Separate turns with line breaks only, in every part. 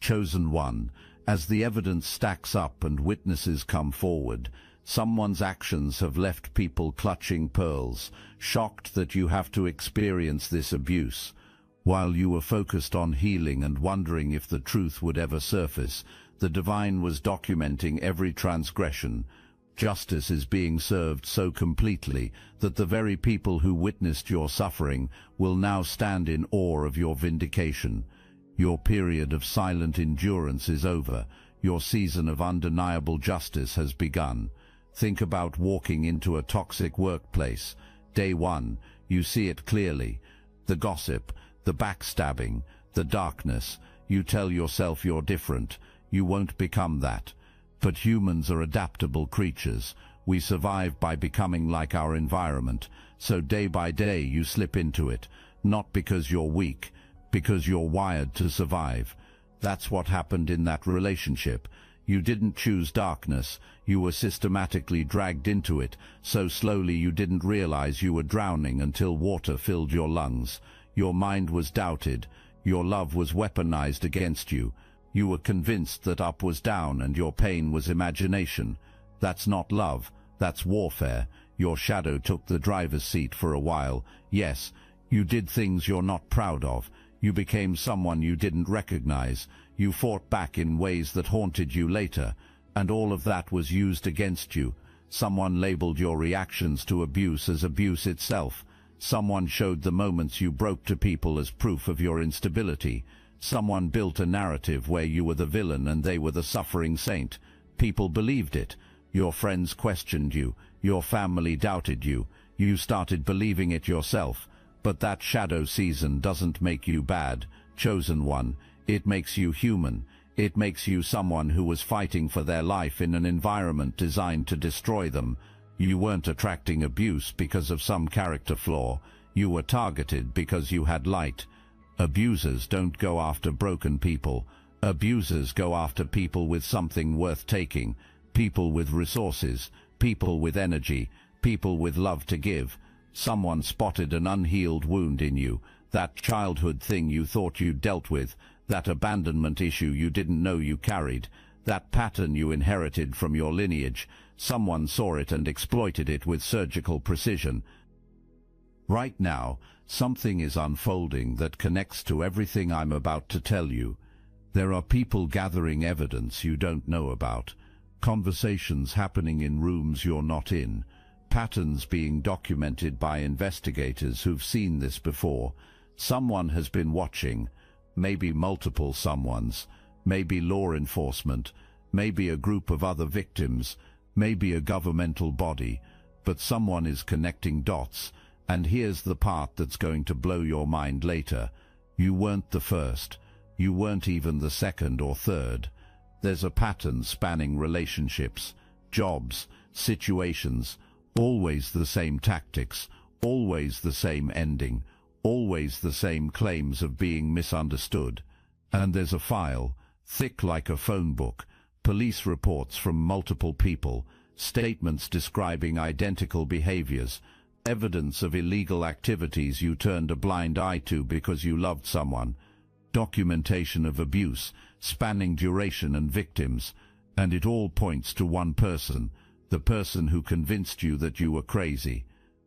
Chosen one, as the evidence stacks up and witnesses come forward, someone's actions have left people clutching pearls, shocked that you have to experience this abuse. While you were focused on healing and wondering if the truth would ever surface, the divine was documenting every transgression. Justice is being served so completely that the very people who witnessed your suffering will now stand in awe of your vindication. Your period of silent endurance is over. Your season of undeniable justice has begun. Think about walking into a toxic workplace. Day one, you see it clearly. The gossip, the backstabbing, the darkness. You tell yourself you're different. You won't become that. But humans are adaptable creatures. We survive by becoming like our environment. So day by day you slip into it, not because you're weak, because you're wired to survive. That's what happened in that relationship. You didn't choose darkness. You were systematically dragged into it, so slowly you didn't realize you were drowning until water filled your lungs. Your mind was doubted. Your love was weaponized against you. You were convinced that up was down and your pain was imagination. That's not love, that's warfare. Your shadow took the driver's seat for a while. Yes, you did things you're not proud of. You became someone you didn't recognize. You fought back in ways that haunted you later. And all of that was used against you. Someone labeled your reactions to abuse as abuse itself. Someone showed the moments you broke to people as proof of your instability. Someone built a narrative where you were the villain and they were the suffering saint. People believed it. Your friends questioned you. Your family doubted you. You started believing it yourself. But that shadow season doesn't make you bad, chosen one. It makes you human. It makes you someone who was fighting for their life in an environment designed to destroy them. You weren't attracting abuse because of some character flaw. You were targeted because you had light. Abusers don't go after broken people. Abusers go after people with something worth taking, people with resources, people with energy, people with love to give. Someone spotted an unhealed wound in you, that childhood thing you thought you dealt with, that abandonment issue you didn't know you carried, that pattern you inherited from your lineage. Someone saw it and exploited it with surgical precision. Right now, something is unfolding that connects to everything I'm about to tell you. There are people gathering evidence you don't know about, conversations happening in rooms you're not in, patterns being documented by investigators who've seen this before. Someone has been watching, maybe multiple someones, maybe law enforcement, maybe a group of other victims, maybe a governmental body, but someone is connecting dots. And here's the part that's going to blow your mind later. You weren't the first. You weren't even the second or third. There's a pattern spanning relationships, jobs, situations, always the same tactics, always the same ending, always the same claims of being misunderstood. And there's a file, thick like a phone book, police reports from multiple people, statements describing identical behaviors, evidence of illegal activities you turned a blind eye to because you loved someone, documentation of abuse, spanning duration and victims, and it all points to one person, the person who convinced you that you were crazy,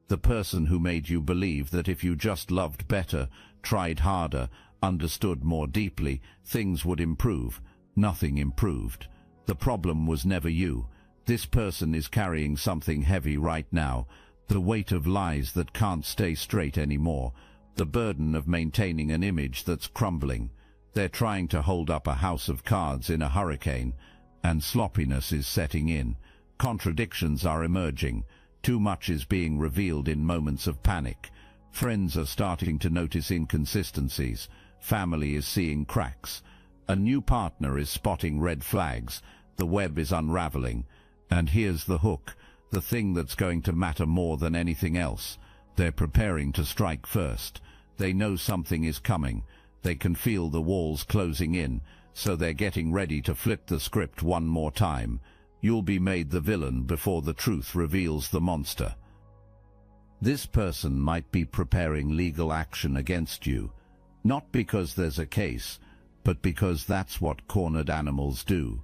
the person who made you believe that if you just loved better, tried harder, understood more deeply, things would improve. Nothing improved. The problem was never you. This person is carrying something heavy right now, the weight of lies that can't stay straight anymore, the burden of maintaining an image that's crumbling. They're trying to hold up a house of cards in a hurricane, and sloppiness is setting in. Contradictions are emerging. Too much is being revealed in moments of panic. Friends are starting to notice inconsistencies. Family is seeing cracks. A new partner is spotting red flags. The web is unraveling. And here's the hook, the thing that's going to matter more than anything else. They're preparing to strike first. They know something is coming. They can feel the walls closing in, so they're getting ready to flip the script one more time. You'll be made the villain before the truth reveals the monster. This person might be preparing legal action against you, not because there's a case, but because that's what cornered animals do.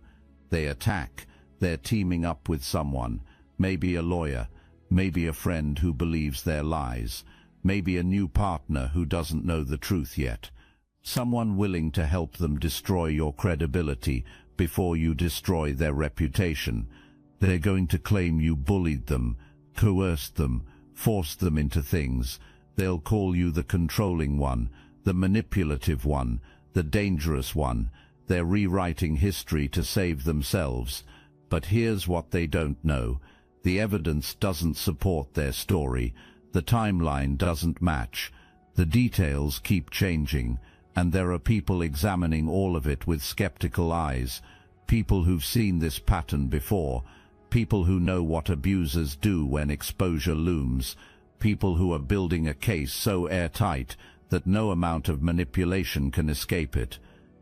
They attack. They're teaming up with someone, maybe a lawyer, maybe a friend who believes their lies, maybe a new partner who doesn't know the truth yet. Someone willing to help them destroy your credibility before you destroy their reputation. They're going to claim you bullied them, coerced them, forced them into things. They'll call you the controlling one, the manipulative one, the dangerous one. They're rewriting history to save themselves. But here's what they don't know. The evidence doesn't support their story. The timeline doesn't match. The details keep changing, and there are people examining all of it with skeptical eyes. People who've seen this pattern before. People who know what abusers do when exposure looms. People who are building a case so airtight that no amount of manipulation can escape it.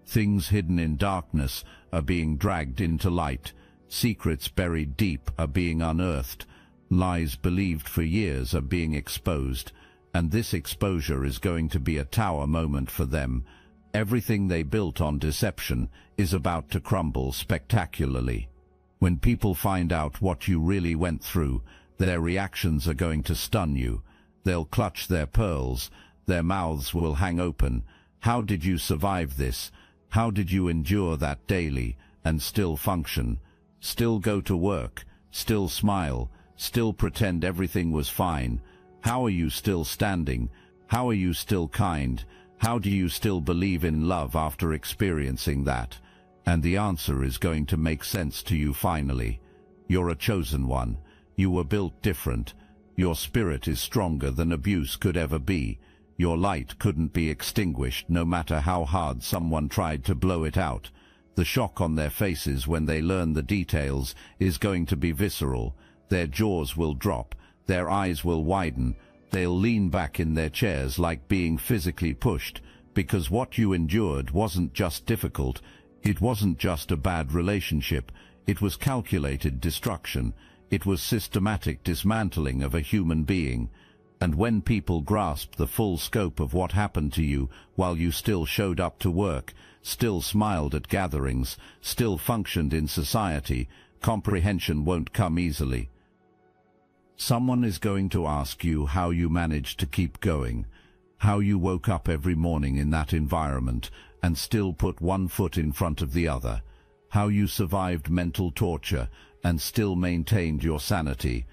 Things hidden in darkness are being dragged into light. Secrets buried deep are being unearthed. Lies believed for years are being exposed. And this exposure is going to be a tower moment for them. Everything they built on deception is about to crumble spectacularly. When people find out what you really went through, their reactions are going to stun you. They'll clutch their pearls. Their mouths will hang open. How did you survive this? How did you endure that daily and still function? Still go to work? Still smile? Still pretend everything was fine? How are you still standing? How are you still kind? How do you still believe in love after experiencing that? And the answer is going to make sense to you finally. You're a chosen one. You were built different. Your spirit is stronger than abuse could ever be. Your light couldn't be extinguished no matter how hard someone tried to blow it out. The shock on their faces when they learn the details is going to be visceral. Their jaws will drop. Their eyes will widen. They'll lean back in their chairs like being physically pushed, because what you endured wasn't just difficult. It wasn't just a bad relationship. It was calculated destruction. It was systematic dismantling of a human being. And when people grasped the full scope of what happened to you while you still showed up to work, still smiled at gatherings, still functioned in society, comprehension won't come easily. Someone is going to ask you how you managed to keep going, how you woke up every morning in that environment and still put one foot in front of the other, how you survived mental torture and still maintained your sanity.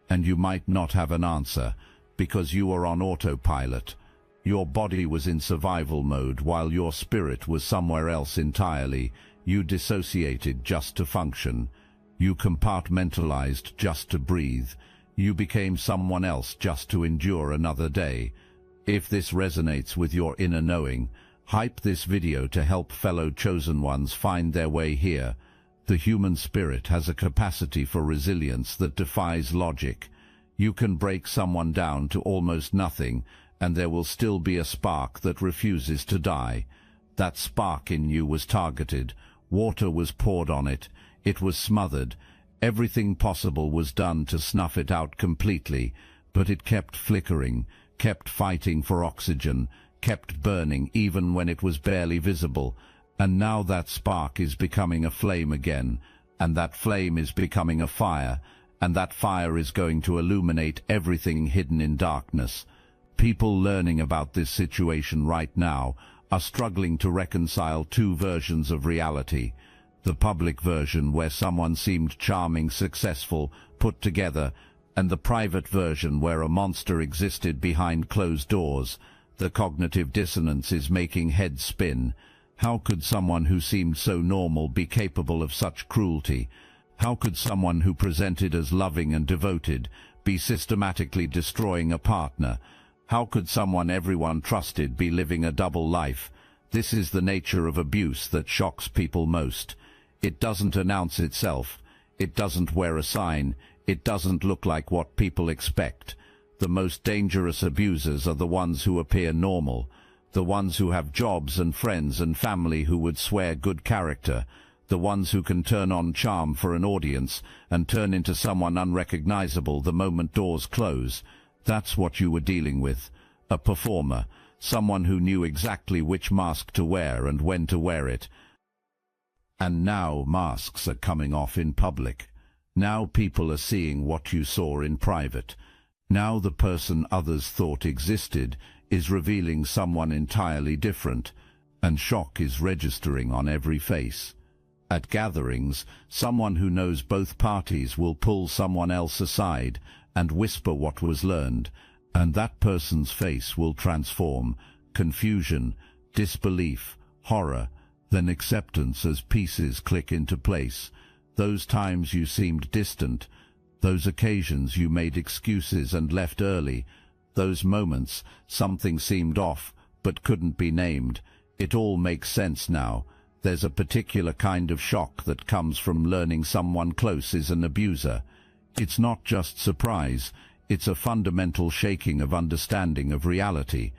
And you might not have an answer, because you were on autopilot. Your body was in survival mode while your spirit was somewhere else entirely. You dissociated just to function. You compartmentalized just to breathe. You became someone else just to endure another day. If this resonates with your inner knowing, hype this video to help fellow chosen ones find their way here. The human spirit has a capacity for resilience that defies logic. You can break someone down to almost nothing, and there will still be a spark that refuses to die. That spark in you was targeted. Water was poured on it. It was smothered. Everything possible was done to snuff it out completely, but it kept flickering, kept fighting for oxygen, kept burning even when it was barely visible. And now that spark is becoming a flame again, and that flame is becoming a fire, and that fire is going to illuminate everything hidden in darkness. People learning about this situation right now are struggling to reconcile two versions of reality. The public version where someone seemed charming, successful, put together, and the private version where a monster existed behind closed doors. The cognitive dissonance is making heads spin. How could someone who seemed so normal be capable of such cruelty? How could someone who presented as loving and devoted be systematically destroying a partner? How could someone everyone trusted be living a double life? This is the nature of abuse that shocks people most. It doesn't announce itself. It doesn't wear a sign. It doesn't look like what people expect. The most dangerous abusers are the ones who appear normal, the ones who have jobs and friends and family who would swear good character, the ones who can turn on charm for an audience and turn into someone unrecognizable the moment doors close. That's what you were dealing with. A performer. someone who knew exactly which mask to wear and when to wear it. And now masks are coming off in public. Now people are seeing what you saw in private. Now the person others thought existed is revealing someone entirely different, and shock is registering on every face. At gatherings, someone who knows both parties will pull someone else aside and whisper what was learned, and that person's face will transform: confusion, disbelief, horror, then acceptance as pieces click into place. Those times you seemed distant, those occasions you made excuses and left early, those moments something seemed off but couldn't be named. It all makes sense now. There's a particular kind of shock that comes from learning someone close is an abuser. It's not just surprise, it's a fundamental shaking of understanding of reality.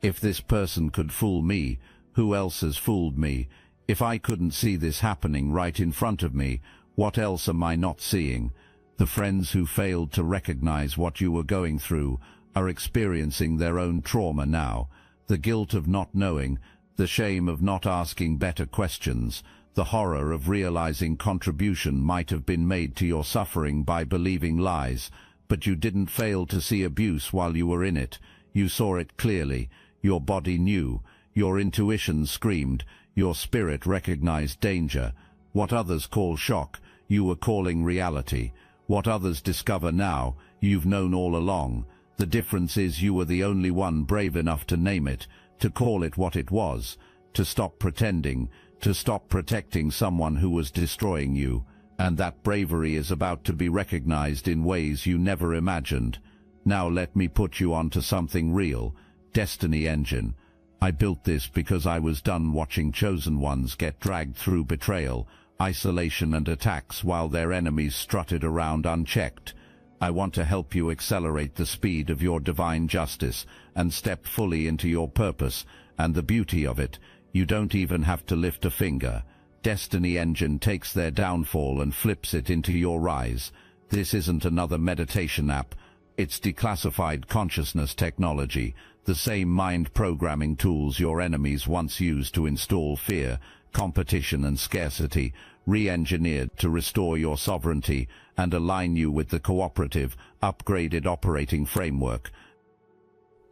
If this person could fool me, who else has fooled me? If I couldn't see this happening right in front of me, what else am I not seeing? The friends who failed to recognize what you were going through are experiencing their own trauma now. The guilt of not knowing, the shame of not asking better questions, the horror of realizing contribution might have been made to your suffering by believing lies. But you didn't fail to see abuse while you were in it. You saw it clearly. Your body knew. Your intuition screamed. Your spirit recognized danger. What others call shock, you were calling reality. What others discover now, you've known all along. The difference is you were the only one brave enough to name it, to call it what it was, to stop pretending, to stop protecting someone who was destroying you. And that bravery is about to be recognized in ways you never imagined. Now let me put you onto something real. Destiny Engine. I built this because I was done watching chosen ones get dragged through betrayal, isolation and attacks while their enemies strutted around unchecked. I want to help you accelerate the speed of your divine justice and step fully into your purpose. And the beauty of it, you don't even have to lift a finger. Destiny Engine takes their downfall and flips it into your rise. This isn't another meditation app. It's declassified consciousness technology, the same mind programming tools your enemies once used to install fear, competition and scarcity, re-engineered to restore your sovereignty and align you with the cooperative, upgraded operating framework.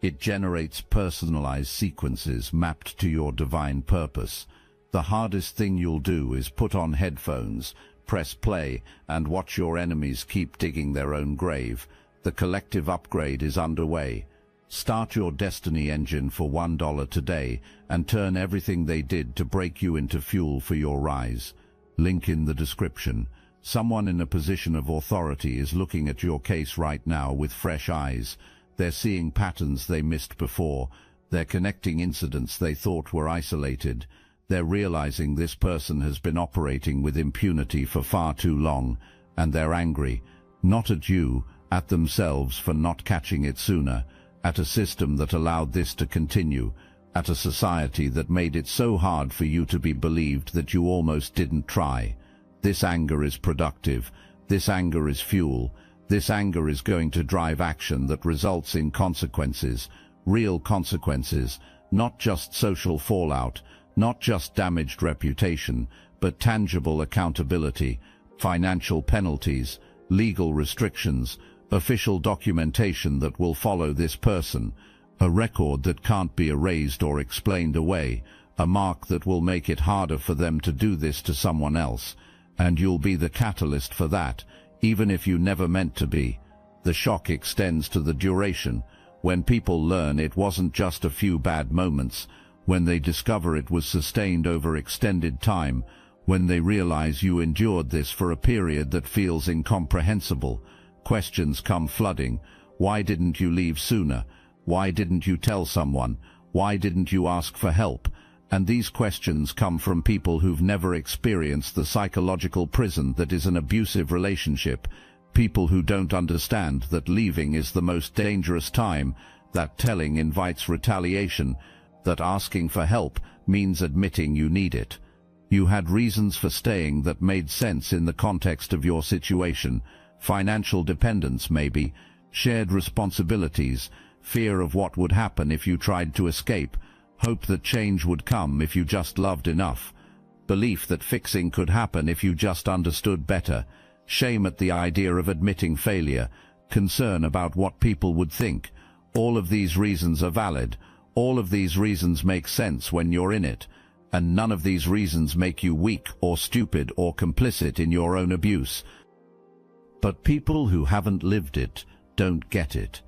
It generates personalized sequences mapped to your divine purpose. The hardest thing you'll do is put on headphones, press play, and watch your enemies keep digging their own grave. The collective upgrade is underway. Start your Destiny Engine for $1 today and turn everything they did to break you into fuel for your rise. Link in the description. Someone in a position of authority is looking at your case right now with fresh eyes. They're seeing patterns they missed before. They're connecting incidents they thought were isolated. They're realizing this person has been operating with impunity for far too long, and they're angry, not at you, at themselves for not catching it sooner, at a system that allowed this to continue, at a society that made it so hard for you to be believed that you almost didn't try. This anger is productive. This anger is fuel. This anger is going to drive action that results in consequences, real consequences, not just social fallout, not just damaged reputation, but tangible accountability, financial penalties, legal restrictions, official documentation that will follow this person, a record that can't be erased or explained away, a mark that will make it harder for them to do this to someone else. And you'll be the catalyst for that, even if you never meant to be. The shock extends to the duration. When people learn it wasn't just a few bad moments, when they discover it was sustained over extended time, when they realize you endured this for a period that feels incomprehensible, questions come flooding. Why didn't you leave sooner? Why didn't you tell someone? Why didn't you ask for help? And these questions come from people who've never experienced the psychological prison that is an abusive relationship, people who don't understand that leaving is the most dangerous time, that telling invites retaliation, that asking for help means admitting you need it. You had reasons for staying that made sense in the context of your situation, financial dependence maybe, shared responsibilities, fear of what would happen if you tried to escape, hope that change would come if you just loved enough, belief that fixing could happen if you just understood better, shame at the idea of admitting failure, concern about what people would think. All of these reasons are valid. All of these reasons make sense when you're in it, and none of these reasons make you weak or stupid or complicit in your own abuse. But people who haven't lived it don't get it.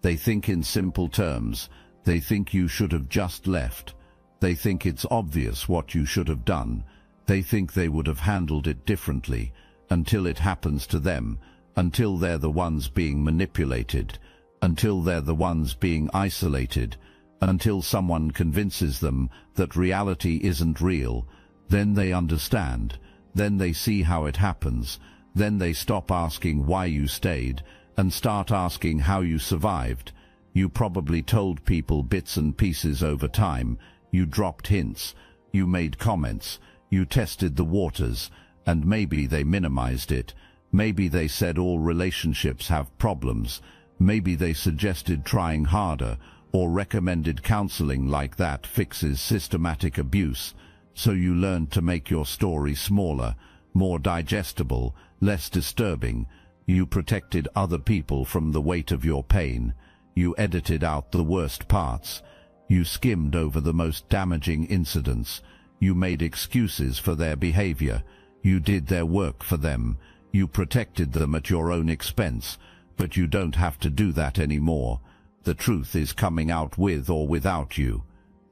They think in simple terms. They think you should have just left. They think it's obvious what you should have done. They think they would have handled it differently, until it happens to them, until they're the ones being manipulated, until they're the ones being isolated, until someone convinces them that reality isn't real. Then they understand. Then they see how it happens. Then they stop asking why you stayed and start asking how you survived. You probably told people bits and pieces over time. You dropped hints. You made comments. You tested the waters, and maybe they minimized it. Maybe they said all relationships have problems. Maybe they suggested trying harder, or recommended counseling like that fixes systematic abuse. So you learned to make your story smaller, more digestible, less disturbing. You protected other people from the weight of your pain. You edited out the worst parts. You skimmed over the most damaging incidents. You made excuses for their behavior. You did their work for them. You protected them at your own expense. But you don't have to do that anymore. The truth is coming out with or without you.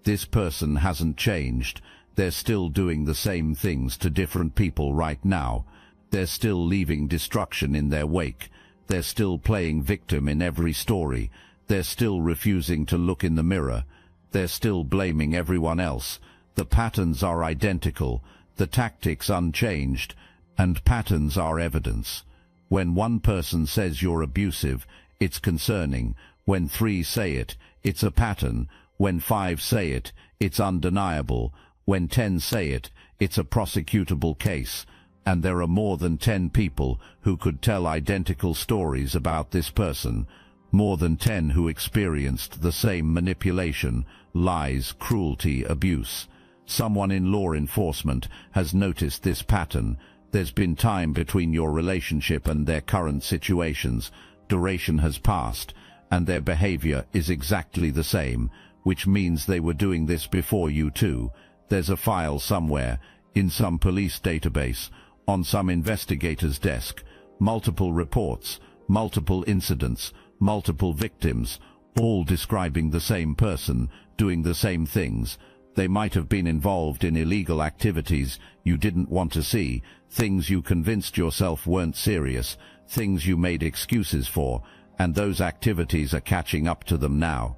This person hasn't changed. They're still doing the same things to different people right now. They're still leaving destruction in their wake. They're still playing victim in every story. They're still refusing to look in the mirror. They're still blaming everyone else. The patterns are identical, the tactics unchanged, and patterns are evidence. When one person says you're abusive, it's concerning. When 3 say it, it's a pattern. When 5 say it, it's undeniable. When 10 say it, it's a prosecutable case. And there are more than 10 people who could tell identical stories about this person. More than 10 who experienced the same manipulation, lies, cruelty, abuse. Someone in law enforcement has noticed this pattern. There's been time between your relationship and their current situations. Duration has passed, and their behavior is exactly the same, which means they were doing this before you too. There's a file somewhere, in some police database, on some investigator's desk. Multiple reports, multiple incidents, multiple victims, all describing the same person, doing the same things. They might have been involved in illegal activities you didn't want to see, things you convinced yourself weren't serious, things you made excuses for, and those activities are catching up to them now.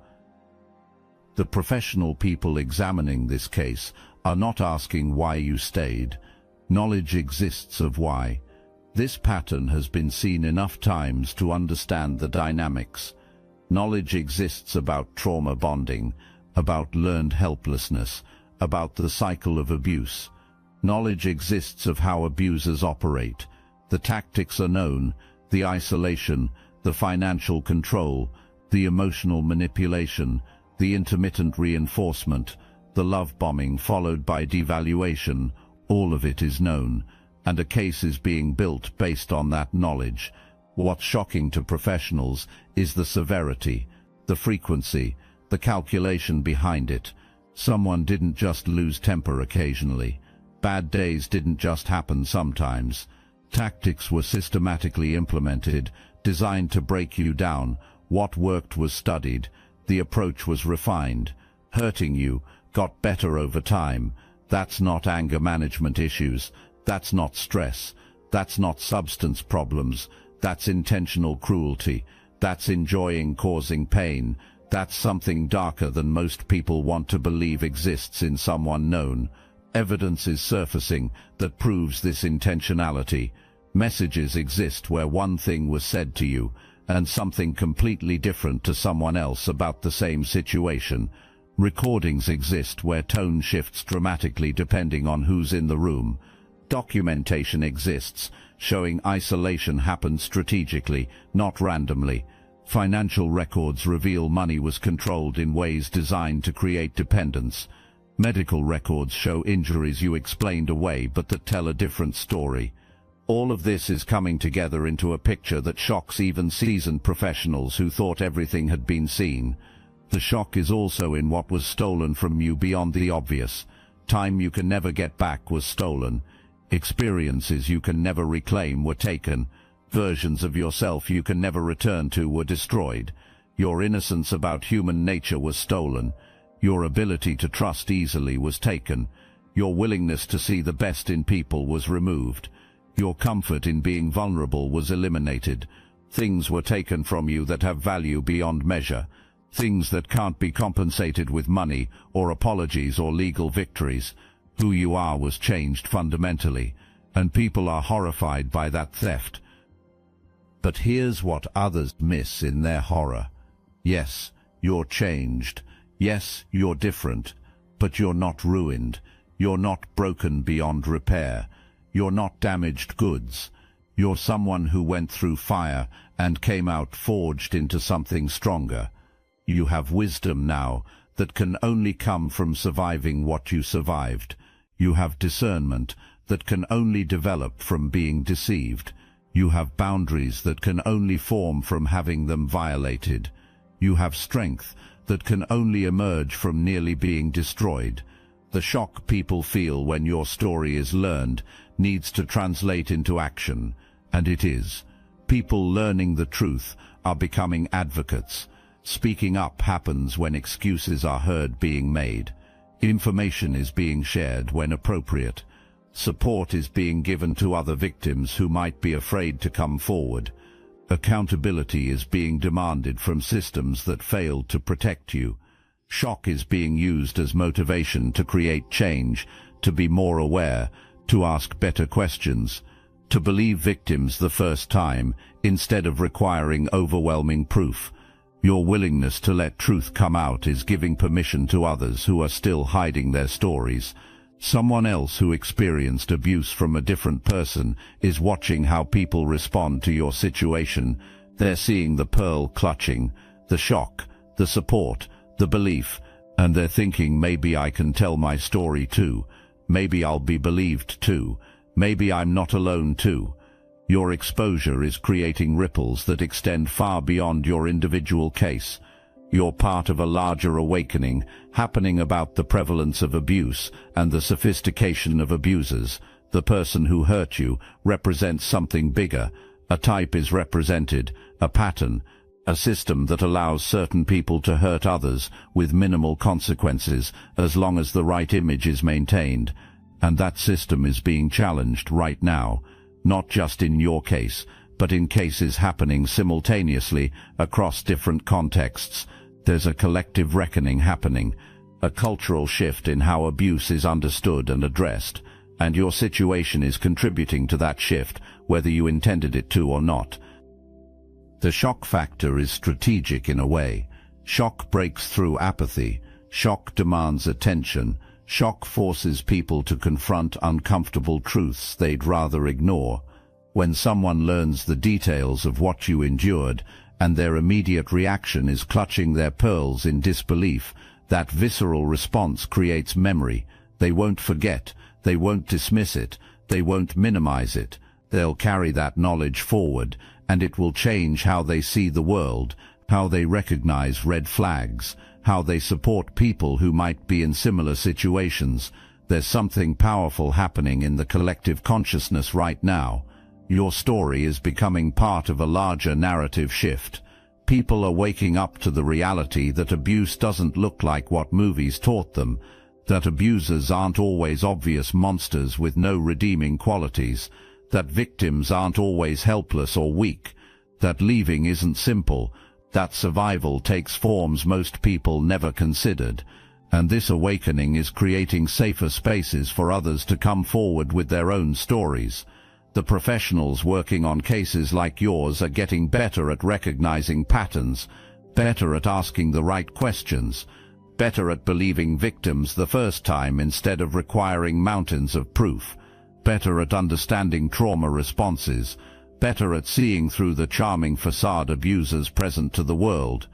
The professional people examining this case are not asking why you stayed. Knowledge exists of why. This pattern has been seen enough times to understand the dynamics. Knowledge exists about trauma bonding, about learned helplessness, about the cycle of abuse. Knowledge exists of how abusers operate. The tactics are known, the isolation, the financial control, the emotional manipulation, the intermittent reinforcement, the love bombing followed by devaluation. All of it is known, and a case is being built based on that knowledge. What's shocking to professionals is the severity, the frequency, the calculation behind it. Someone didn't just lose temper occasionally. Bad days didn't just happen sometimes. Tactics were systematically implemented, designed to break you down. What worked was studied. The approach was refined. Hurting you got better over time. That's not anger management issues. That's not stress. That's not substance problems. That's intentional cruelty. That's enjoying causing pain. That's something darker than most people want to believe exists in someone known. Evidence is surfacing that proves this intentionality. Messages exist where one thing was said to you, and something completely different to someone else about the same situation. Recordings exist where tone shifts dramatically depending on who's in the room. Documentation exists, showing isolation happens strategically, not randomly. Financial records reveal money was controlled in ways designed to create dependence. Medical records show injuries you explained away but that tell a different story. All of this is coming together into a picture that shocks even seasoned professionals who thought everything had been seen. The shock is also in what was stolen from you beyond the obvious. Time you can never get back was stolen. Experiences you can never reclaim were taken. Versions of yourself you can never return to were destroyed. Your innocence about human nature was stolen. Your ability to trust easily was taken. Your willingness to see the best in people was removed. Your comfort in being vulnerable was eliminated. Things were taken from you that have value beyond measure. Things that can't be compensated with money or apologies or legal victories. Who you are was changed fundamentally, and people are horrified by that theft. But here's what others miss in their horror. Yes, you're changed. Yes, you're different. But you're not ruined. You're not broken beyond repair. You're not damaged goods. You're someone who went through fire and came out forged into something stronger. You have wisdom now that can only come from surviving what you survived. You have discernment that can only develop from being deceived. You have boundaries that can only form from having them violated. You have strength that can only emerge from nearly being destroyed. The shock people feel when your story is learned needs to translate into action, and it is. People learning the truth are becoming advocates. Speaking up happens when excuses are heard being made. Information is being shared when appropriate. Support is being given to other victims who might be afraid to come forward. Accountability is being demanded from systems that failed to protect you. Shock is being used as motivation to create change, to be more aware, to ask better questions, to believe victims the first time instead of requiring overwhelming proof. Your willingness to let truth come out is giving permission to others who are still hiding their stories. Someone else who experienced abuse from a different person is watching how people respond to your situation. They're seeing the pearl clutching, the shock, the support, the belief, and they're thinking, maybe I can tell my story too. Maybe I'll be believed too. Maybe I'm not alone too. Your exposure is creating ripples that extend far beyond your individual case. You're part of a larger awakening happening about the prevalence of abuse and the sophistication of abusers. The person who hurt you represents something bigger. A type is represented, a pattern, a system that allows certain people to hurt others with minimal consequences as long as the right image is maintained. And that system is being challenged right now. Not just in your case, but in cases happening simultaneously across different contexts. There's a collective reckoning happening, a cultural shift in how abuse is understood and addressed, and your situation is contributing to that shift, whether you intended it to or not. The shock factor is strategic in a way. Shock breaks through apathy. Shock demands attention. Shock forces people to confront uncomfortable truths they'd rather ignore. When someone learns the details of what you endured, and their immediate reaction is clutching their pearls in disbelief, that visceral response creates memory. They won't forget, they won't dismiss it, they won't minimize it. They'll carry that knowledge forward, and it will change how they see the world, how they recognize red flags, how they support people who might be in similar situations. There's something powerful happening in the collective consciousness right now. Your story is becoming part of a larger narrative shift. People are waking up to the reality that abuse doesn't look like what movies taught them, that abusers aren't always obvious monsters with no redeeming qualities, that victims aren't always helpless or weak, that leaving isn't simple, that survival takes forms most people never considered, and this awakening is creating safer spaces for others to come forward with their own stories. The professionals working on cases like yours are getting better at recognizing patterns, better at asking the right questions, better at believing victims the first time instead of requiring mountains of proof, better at understanding trauma responses, better at seeing through the charming facade abusers present to the world.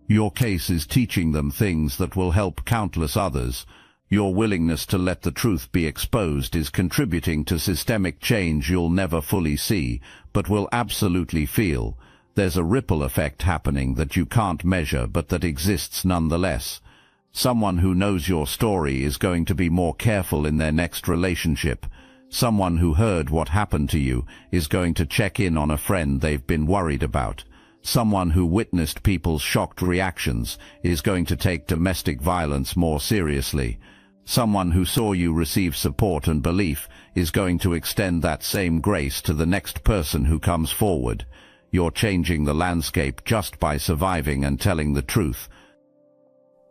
Your case is teaching them things that will help countless others. Your willingness to let the truth be exposed is contributing to systemic change you'll never fully see, but will absolutely feel. There's a ripple effect happening that you can't measure, but that exists nonetheless. Someone who knows your story is going to be more careful in their next relationship. Someone who heard what happened to you is going to check in on a friend they've been worried about. Someone who witnessed people's shocked reactions is going to take domestic violence more seriously. Someone who saw you receive support and belief is going to extend that same grace to the next person who comes forward. You're changing the landscape just by surviving and telling the truth.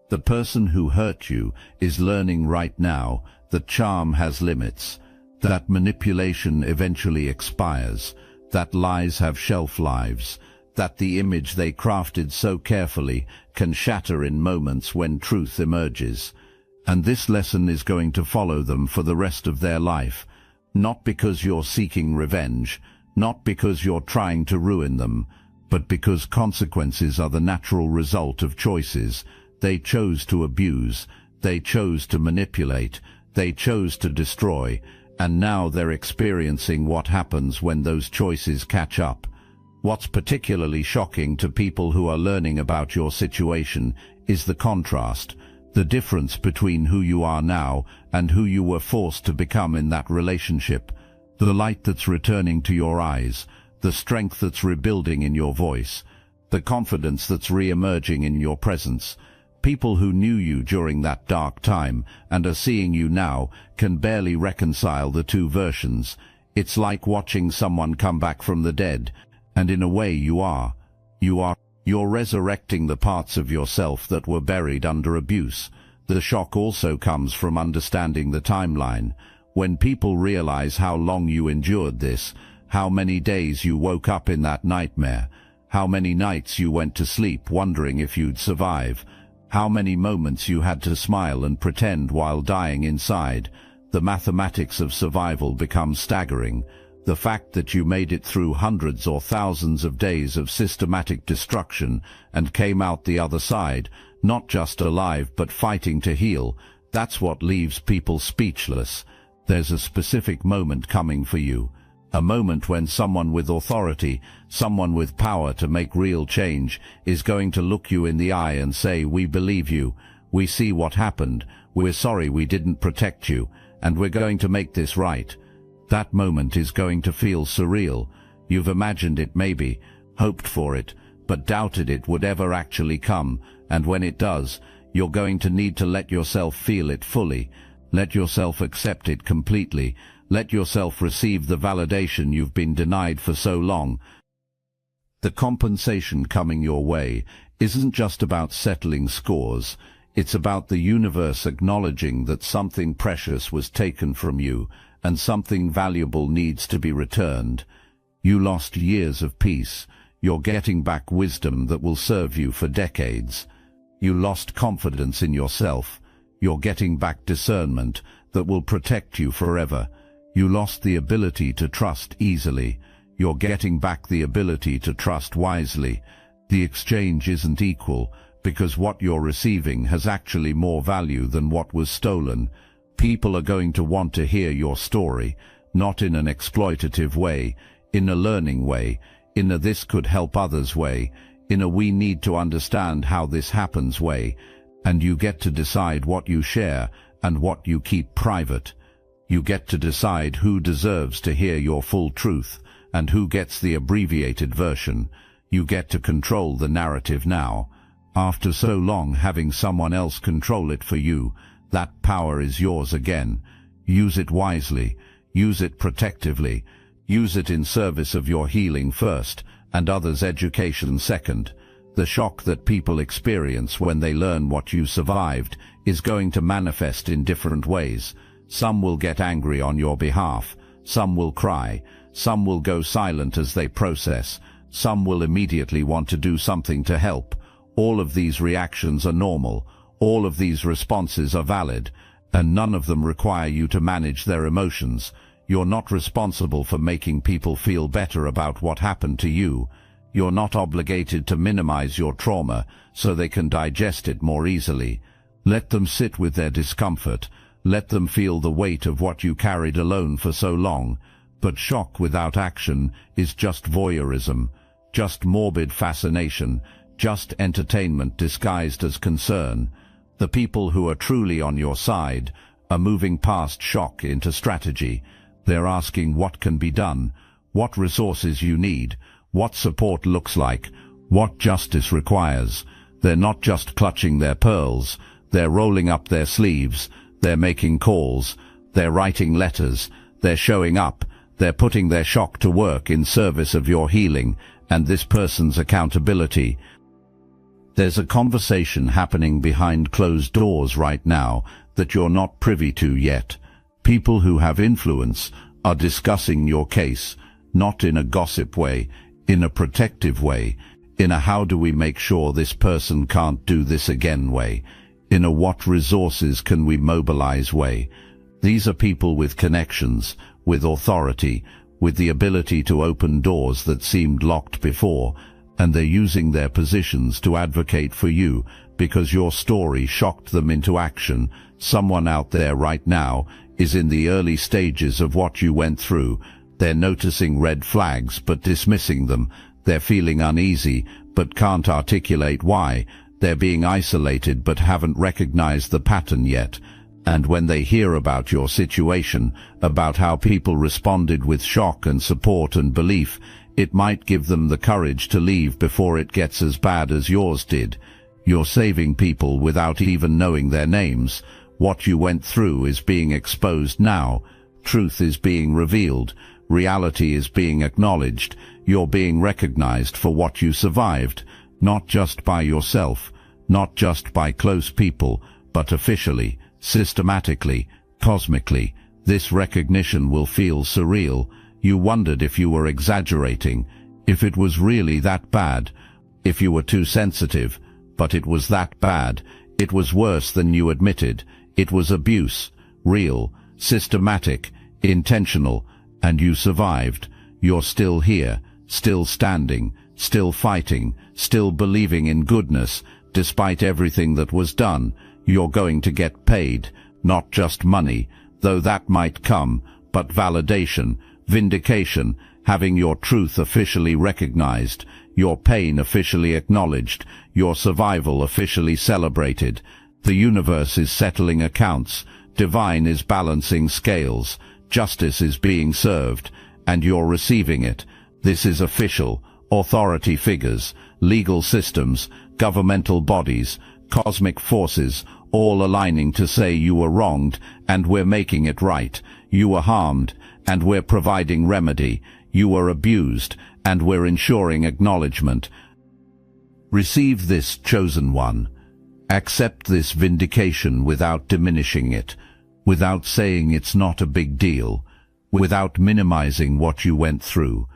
The person who hurt you is learning right now that charm has limits, that manipulation eventually expires, that lies have shelf lives, that the image they crafted so carefully can shatter in moments when truth emerges. And this lesson is going to follow them for the rest of their life, not because you're seeking revenge, not because you're trying to ruin them, but because consequences are the natural result of choices. They chose to abuse, they chose to manipulate, they chose to destroy, and now they're experiencing what happens when those choices catch up. What's particularly shocking to people who are learning about your situation is the contrast. The difference between who you are now and who you were forced to become in that relationship. The light that's returning to your eyes, the strength that's rebuilding in your voice, the confidence that's re-emerging in your presence. People who knew you during that dark time and are seeing you now can barely reconcile the two versions. It's like watching someone come back from the dead, and in a way you are. You're resurrecting the parts of yourself that were buried under abuse. The shock also comes from understanding the timeline. When people realize how long you endured this, how many days you woke up in that nightmare, how many nights you went to sleep wondering if you'd survive, how many moments you had to smile and pretend while dying inside, the mathematics of survival becomes staggering. The fact that you made it through hundreds or thousands of days of systematic destruction and came out the other side, not just alive but fighting to heal, that's what leaves people speechless. There's a specific moment coming for you. A moment when someone with authority, someone with power to make real change, is going to look you in the eye and say, "We believe you. We see what happened. We're sorry we didn't protect you, and we're going to make this right." That moment is going to feel surreal. You've imagined it maybe, hoped for it, but doubted it would ever actually come, and when it does, you're going to need to let yourself feel it fully. Let yourself accept it completely. Let yourself receive the validation you've been denied for so long. The compensation coming your way isn't just about settling scores. It's about the universe acknowledging that something precious was taken from you, and something valuable needs to be returned. You lost years of peace. You're getting back wisdom that will serve you for decades. You lost confidence in yourself. You're getting back discernment that will protect you forever. You lost the ability to trust easily. You're getting back the ability to trust wisely. The exchange isn't equal, because what you're receiving has actually more value than what was stolen. People are going to want to hear your story, not in an exploitative way, in a learning way, in a "this could help others" way, in a "we need to understand how this happens" way, and you get to decide what you share and what you keep private. You get to decide who deserves to hear your full truth and who gets the abbreviated version. You get to control the narrative now. After so long having someone else control it for you, that power is yours again. Use it wisely. Use it protectively. Use it in service of your healing first and others' education second. The shock that people experience when they learn what you survived is going to manifest in different ways. Some will get angry on your behalf. Some will cry. Some will go silent as they process. Some will immediately want to do something to help. All of these reactions are normal. All of these responses are valid, and none of them require you to manage their emotions. You're not responsible for making people feel better about what happened to you. You're not obligated to minimize your trauma so they can digest it more easily. Let them sit with their discomfort. Let them feel the weight of what you carried alone for so long. But shock without action is just voyeurism, just morbid fascination, just entertainment disguised as concern. The people who are truly on your side are moving past shock into strategy. They're asking what can be done, what resources you need, what support looks like, what justice requires. They're not just clutching their pearls, they're rolling up their sleeves, they're making calls, they're writing letters, they're showing up, they're putting their shock to work in service of your healing and this person's accountability. There's a conversation happening behind closed doors right now that you're not privy to yet. People who have influence are discussing your case, not in a gossip way, in a protective way, in a how do we make sure this person can't do this again way, in a what resources can we mobilize way. These are people with connections, with authority, with the ability to open doors that seemed locked before, and they're using their positions to advocate for you because your story shocked them into action. Someone out there right now is in the early stages of what you went through. They're noticing red flags but dismissing them. They're feeling uneasy but can't articulate why. They're being isolated but haven't recognized the pattern yet. And when they hear about your situation, about how people responded with shock and support and belief, it might give them the courage to leave before it gets as bad as yours did. You're saving people without even knowing their names. What you went through is being exposed now. Truth is being revealed. Reality is being acknowledged. You're being recognized for what you survived, not just by yourself, not just by close people, but officially, systematically, cosmically. This recognition will feel surreal. You wondered if you were exaggerating, if it was really that bad, if you were too sensitive, but it was that bad. It was worse than you admitted. It was abuse, real, systematic, intentional, and you survived. You're still here, still standing, still fighting, still believing in goodness, despite everything that was done. You're going to get paid, not just money, though that might come, but validation, vindication, having your truth officially recognized, your pain officially acknowledged, your survival officially celebrated. The universe is settling accounts, divine is balancing scales, justice is being served, and you're receiving it. This is official. Authority figures, legal systems, governmental bodies, cosmic forces, all aligning to say you were wronged, and we're making it right. You were harmed, and we're providing remedy. You were abused, and we're ensuring acknowledgement. Receive this, chosen one. Accept this vindication without diminishing it, without saying it's not a big deal, without minimizing what you went through,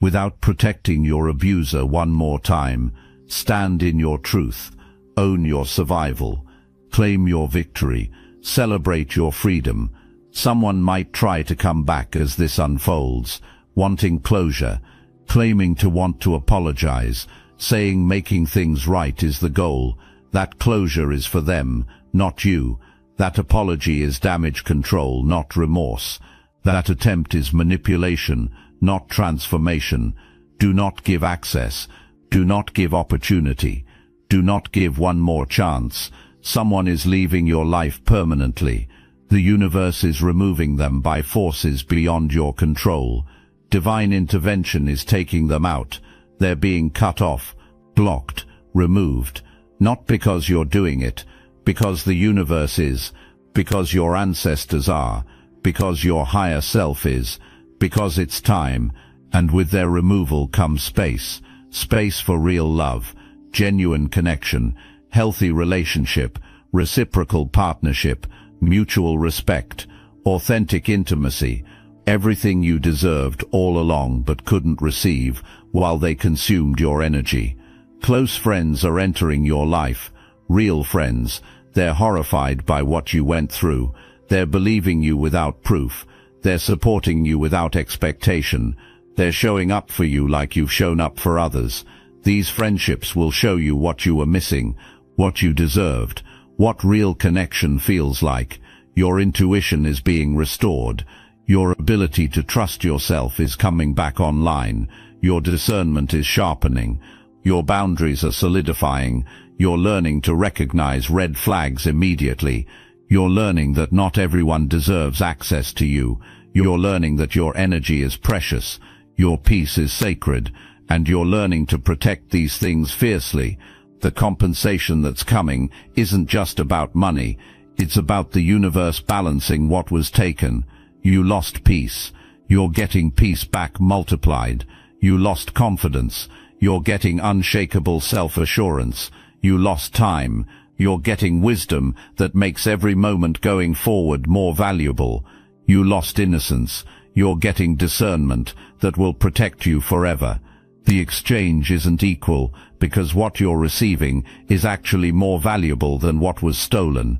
without protecting your abuser one more time. Stand in your truth, own your survival, claim your victory, celebrate your freedom. Someone might try to come back as this unfolds, wanting closure, claiming to want to apologize, saying making things right is the goal. That closure is for them, not you. That apology is damage control, not remorse. That attempt is manipulation, not transformation. Do not give access. Do not give opportunity. Do not give one more chance. Someone is leaving your life permanently. The universe is removing them by forces beyond your control. Divine intervention is taking them out. They're being cut off, blocked, removed. Not because you're doing it, because the universe is, because your ancestors are, because your higher self is, because it's time. And with their removal comes space. Space for real love, genuine connection, healthy relationship, reciprocal partnership, mutual respect, authentic intimacy, everything you deserved all along but couldn't receive while they consumed your energy. Close friends are entering your life, real friends. They're horrified by what you went through. They're believing you without proof. They're supporting you without expectation. They're showing up for you like you've shown up for others. These friendships will show you what you were missing, what you deserved, what real connection feels like. Your intuition is being restored. Your ability to trust yourself is coming back online. Your discernment is sharpening. Your boundaries are solidifying. You're learning to recognize red flags immediately. You're learning that not everyone deserves access to you. You're learning that your energy is precious. Your peace is sacred. And you're learning to protect these things fiercely. The compensation that's coming isn't just about money. It's about the universe balancing what was taken. You lost peace. You're getting peace back multiplied. You lost confidence. You're getting unshakable self-assurance. You lost time. You're getting wisdom that makes every moment going forward more valuable. You lost innocence. You're getting discernment that will protect you forever. The exchange isn't equal because what you're receiving is actually more valuable than what was stolen.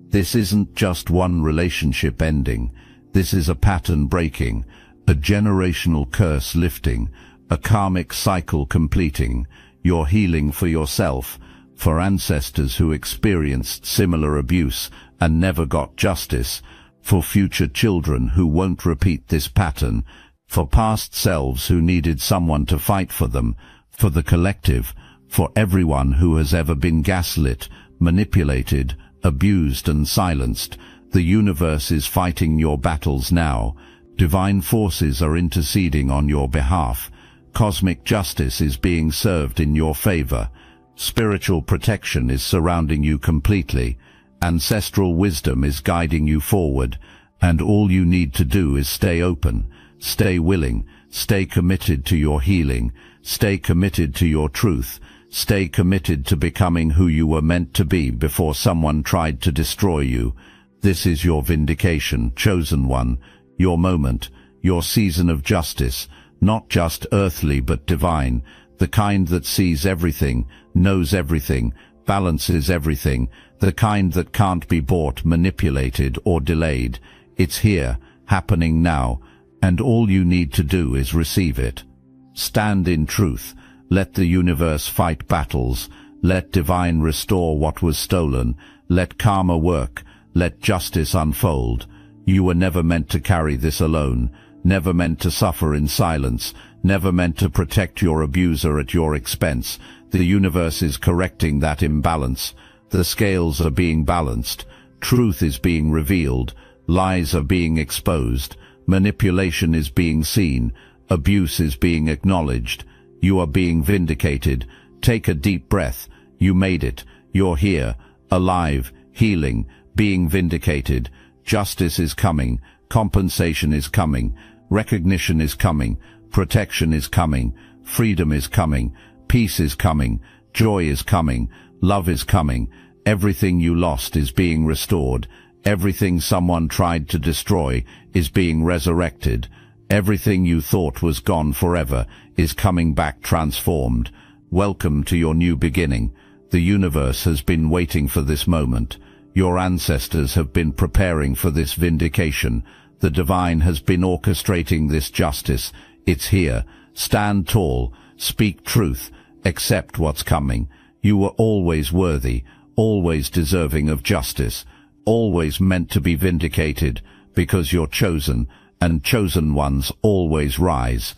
This isn't just one relationship ending. This is a pattern breaking, a generational curse lifting, a karmic cycle completing. You're healing for yourself, for ancestors who experienced similar abuse and never got justice, for future children who won't repeat this pattern, for past selves who needed someone to fight for them, for the collective, for everyone who has ever been gaslit, manipulated, abused and silenced. The universe is fighting your battles now. Divine forces are interceding on your behalf. Cosmic justice is being served in your favor. Spiritual protection is surrounding you completely. Ancestral wisdom is guiding you forward. And all you need to do is stay open, stay willing, stay committed to your healing, stay committed to your truth, stay committed to becoming who you were meant to be before someone tried to destroy you. This is your vindication, chosen one, your moment, your season of justice, not just earthly but divine, the kind that sees everything, knows everything, balances everything, the kind that can't be bought, manipulated or delayed. It's here, happening now, and all you need to do is receive it. Stand in truth. Let the universe fight battles. Let divine restore what was stolen. Let karma work. Let justice unfold. You were never meant to carry this alone, never meant to suffer in silence, never meant to protect your abuser at your expense. The universe is correcting that imbalance. The scales are being balanced. Truth is being revealed. Lies are being exposed. Manipulation is being seen. Abuse is being acknowledged. You are being vindicated. Take a deep breath. You made it. You're here, alive, healing, being vindicated. Justice is coming. Compensation is coming. Recognition is coming. Protection is coming. Freedom is coming. Peace is coming. Joy is coming. Love is coming. Everything you lost is being restored. Everything someone tried to destroy is being resurrected. Everything you thought was gone forever is coming back transformed. Welcome to your new beginning. The universe has been waiting for this moment. Your ancestors have been preparing for this vindication. The divine has been orchestrating this justice. It's here. Stand tall. Speak truth. Accept what's coming. You were always worthy, always deserving of justice, always meant to be vindicated, because you're chosen, and chosen ones always rise.